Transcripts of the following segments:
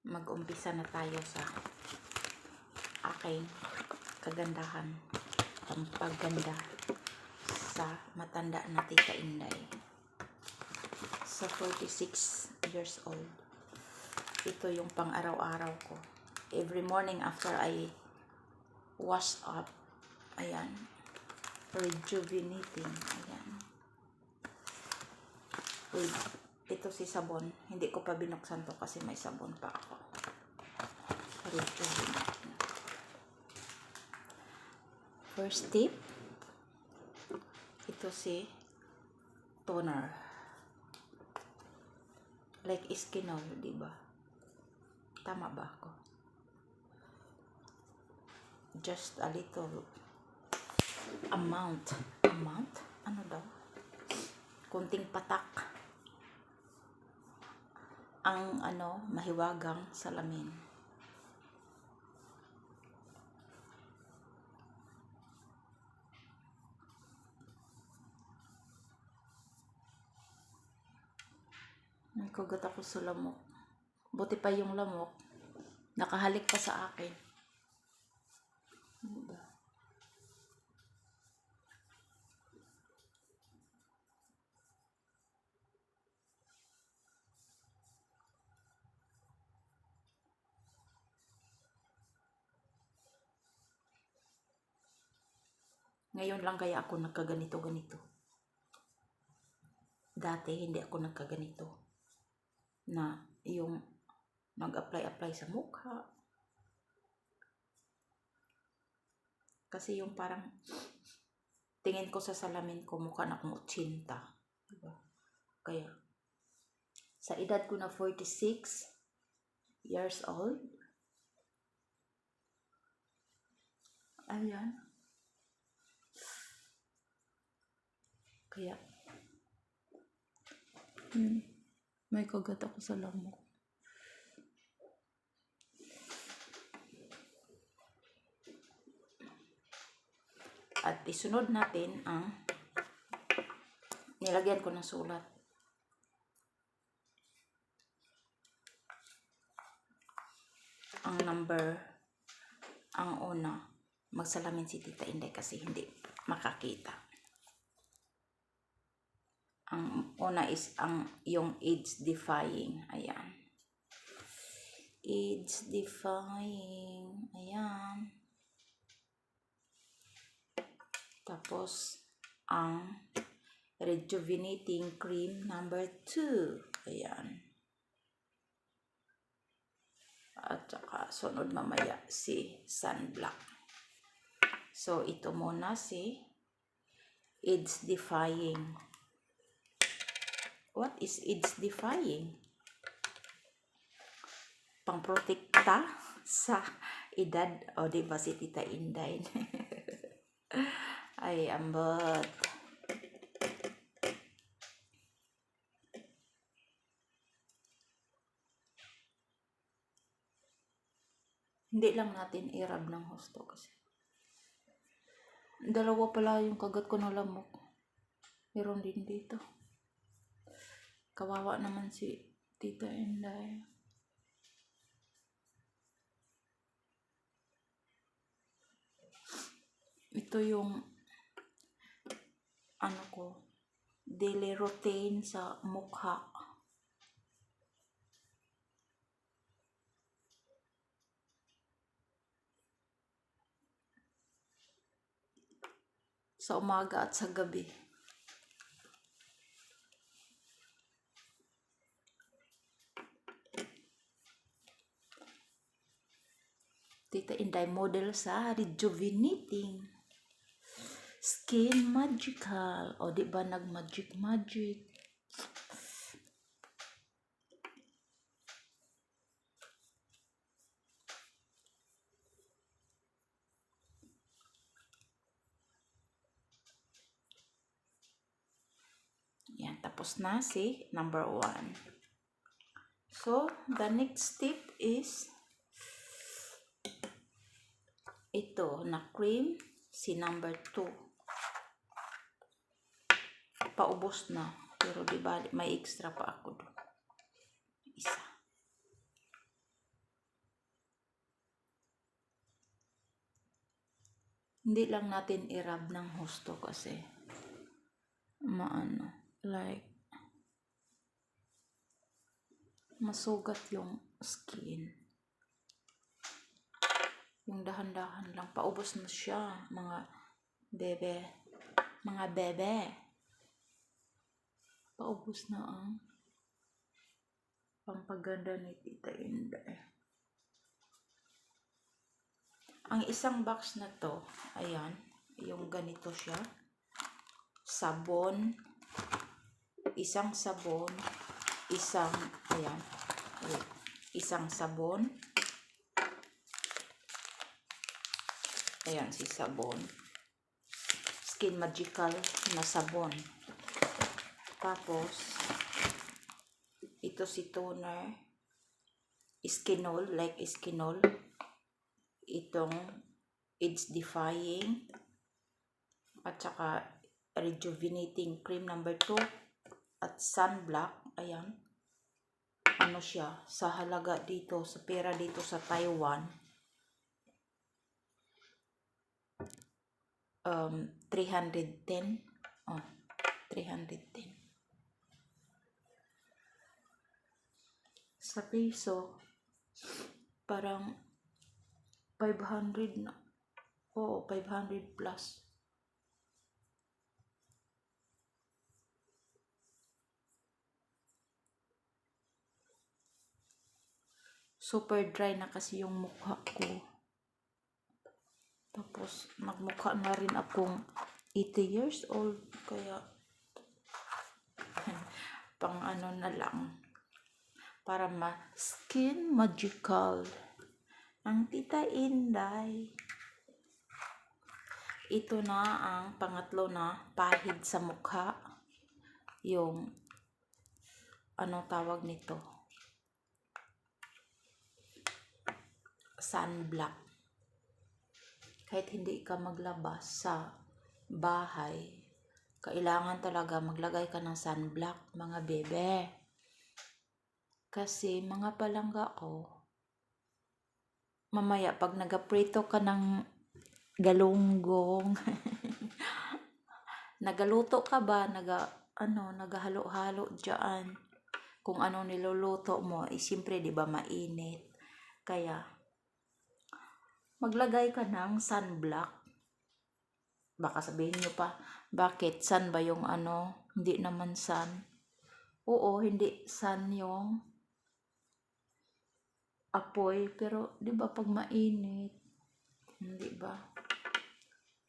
mag-umpisa na tayo sa aking kagandahan, pampaganda sa matanda na Tita Inday. Sa 46 years old, ito yung pang araw-araw ko. Every morning after I wash up, ayan, rejuvenating, ayan. Wait, ito si sabon. Hindi ko pa binuksan to kasi may sabon pa ako. Rejuvenating. First tip, ito si toner. Like Iskinol, diba? Tama ba ako? Just a little amount. Ano daw? Kunting patak ang mahiwagang salamin. May kugat ako sa lamok. Buti pa yung lamok nakahalik pa sa akin. Diba? Ngayon lang kaya ako nagkaganito-ganito. Dati hindi ako nagkaganito. Na yung mag-apply sa mukha. Kasi yung parang tingin ko sa salamin ko, mukha na akong 80. Diba? Kaya sa edad ko na 46 years old, ayan. Kaya may kagat ako sa lamok. At isunod natin ang nilagyan ko ng sulat. Ang number, ang una, magsalamin si Tita Inday kasi hindi makakita. Ang una is yung age-defying. Ayan. Age-defying. Ayan. Tapos, ang rejuvenating cream number 2. Ayan. At saka, sunod mamaya si sunblock. So, ito muna si age-defying. What is age-defying? Pangprotekta sa edad. O, diba si Tita Inday? Ay, ambot. Hindi lang natin i-rub ng husto kasi. Dalawa pala yung kagat ko ng lamok. Meron din dito. Kawawa naman si Tita Inday. Ito yung daily routine sa mukha. Sa umaga at sa gabi. Tita Inday model sa rejuvenating skin magical. O diba nag-magic. Yan, tapos na si number 1. So, the next step is ito na cream, si number 2. Paubos na. Pero diba may extra pa ako doon. Isa. Hindi lang natin i-rub ng husto kasi like masugat yung skin. Yung dahan-dahan lang. Paubos na siya, mga bebe. Mga bebe. Paubos na ang pampaganda ni Tita Inday. Ang isang box na to, ayan, yung ganito siya. Sabon, isang sabon, ayan, isang sabon. Ayan, si sabon. Skin Magical na sabon. Tapos, ito si toner. Skinol, like Skinol. Itong Age Defying at saka Rejuvenating Cream number 2 at Sunblock. Ayan, ano siya, sa halaga dito, sa pera dito sa Taiwan, 310. 310 sa peso, parang 500 na. 500 plus. Super dry na kasi yung mukha ko. Tapos, nagmukha na rin akong 80 years old. Kaya, pang ano na lang. Para Skin Magical. Ang Tita Inday. Ito na ang pangatlo na pahid sa mukha. Yung, ano tawag nito? Sunblock. Kahit hindi ka maglabas sa bahay, kailangan talaga maglagay ka ng sunblock, mga bebe. Kasi mga palangga ko, mamaya pag nagaprito ka ng galunggong, nagaluto ka ba, nagahalo-halo dyan, kung ano niluluto mo, siyempre di ba mainit. Kaya, maglagay ka ng sunblock. Baka sabihin nyo pa, bakit? Sun ba yung Hindi naman sun. Oo, hindi sun yung apoy. Pero, di ba pag mainit? Hindi ba?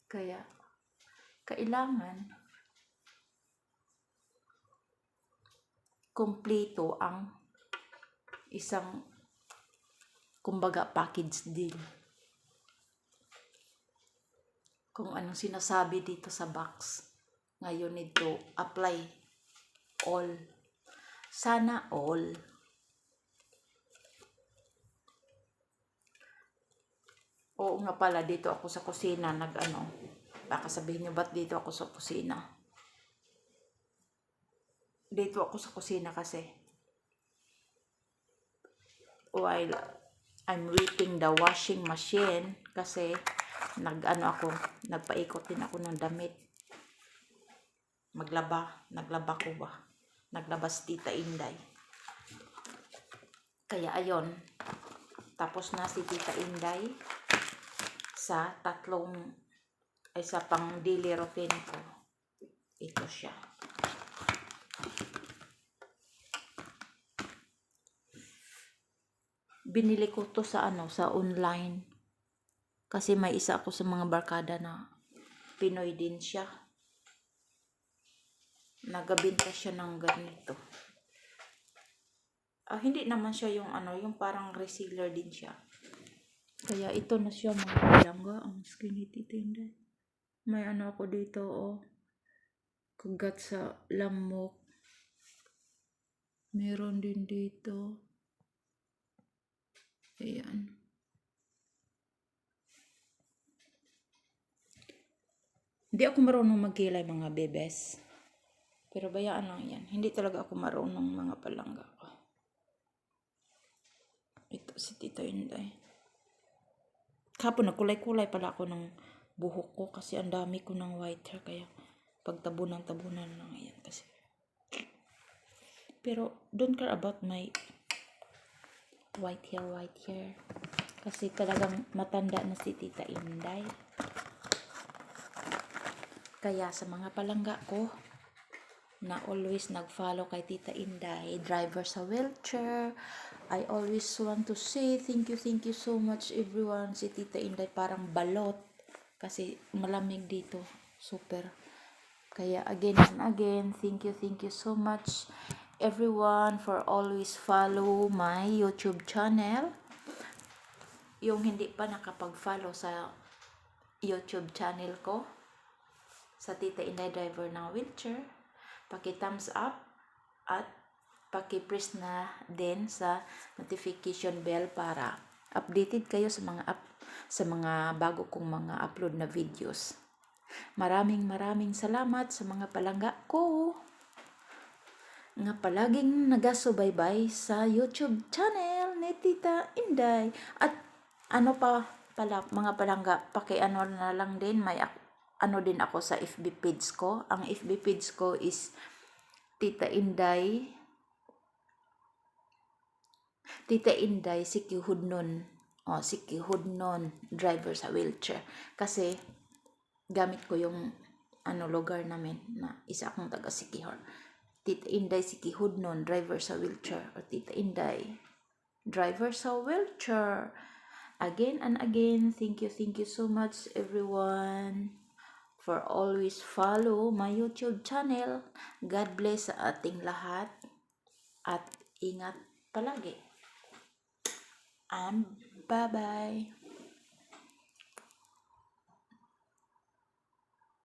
Kaya, kailangan kumpleto ang isang, kumbaga, package deal. Kung anong sinasabi dito sa box. Ngayon ito, apply all. Sana all. Oo nga pala, dito ako sa kusina baka sabihin nyo, ba't dito ako sa kusina? Dito ako sa kusina kasi while I'm waiting the washing machine, kasi nagpaikot din ako ng damit. Naglaba si Tita Inday. Kaya ayon, tapos na si Tita Inday sa pang daily routine ko. Ito siya. Binili ko to sa online. Kasi may isa ako sa mga barkada na Pinoy din siya. Nagabinta siya ng ganito. Hindi naman siya yung parang reseller din siya. Kaya ito na siya, mga palangga. Ang skinny Tita Inday. May ako dito, kagat sa lamok. Meron din dito. Ayan. Hindi ako marunong magkilay, mga bebes. Pero bayaan lang yan. Hindi talaga ako marunong, mga palangga ko. Ito si Tita Inday. Kapon nagkulay-kulay pala ako ng buhok ko kasi ang dami ko ng white hair, kaya pagtabunan-tabunan lang yan kasi. Pero don't care about my white hair kasi talagang matanda na si Tita Inday. Kaya sa mga palangga ko na always nag-follow kay Tita Inday, driver sa wheelchair, I always want to say thank you so much everyone. Si Tita Inday parang balot kasi malamig dito, super. Kaya again and again, thank you so much everyone for always follow my YouTube channel. Yung hindi pa nakapag-follow sa YouTube channel ko, sa Tita Inday Driver ng Wheelchair, paki-thumbs up at paki-press na din sa notification bell para updated kayo sa mga bago kong mga upload na videos. Maraming salamat sa mga palangga ko nga palaging nagasubaybay sa YouTube channel ni Tita Inday. At ano pa pala mga palangga, paki-ano na lang din, may ano din ako sa FB page ko. Ang FB page ko is Tita Inday Sikihudnon. Sikihudnon driver sa wheelchair. Kasi gamit ko yung lugar namin na isa akong taga Sikihor. Tita Inday Sikihudnon driver sa wheelchair, o Tita Inday driver sa wheelchair. Again and again, thank you so much everyone for always follow my YouTube channel. God bless sa ating lahat at ingat palagi. And bye-bye.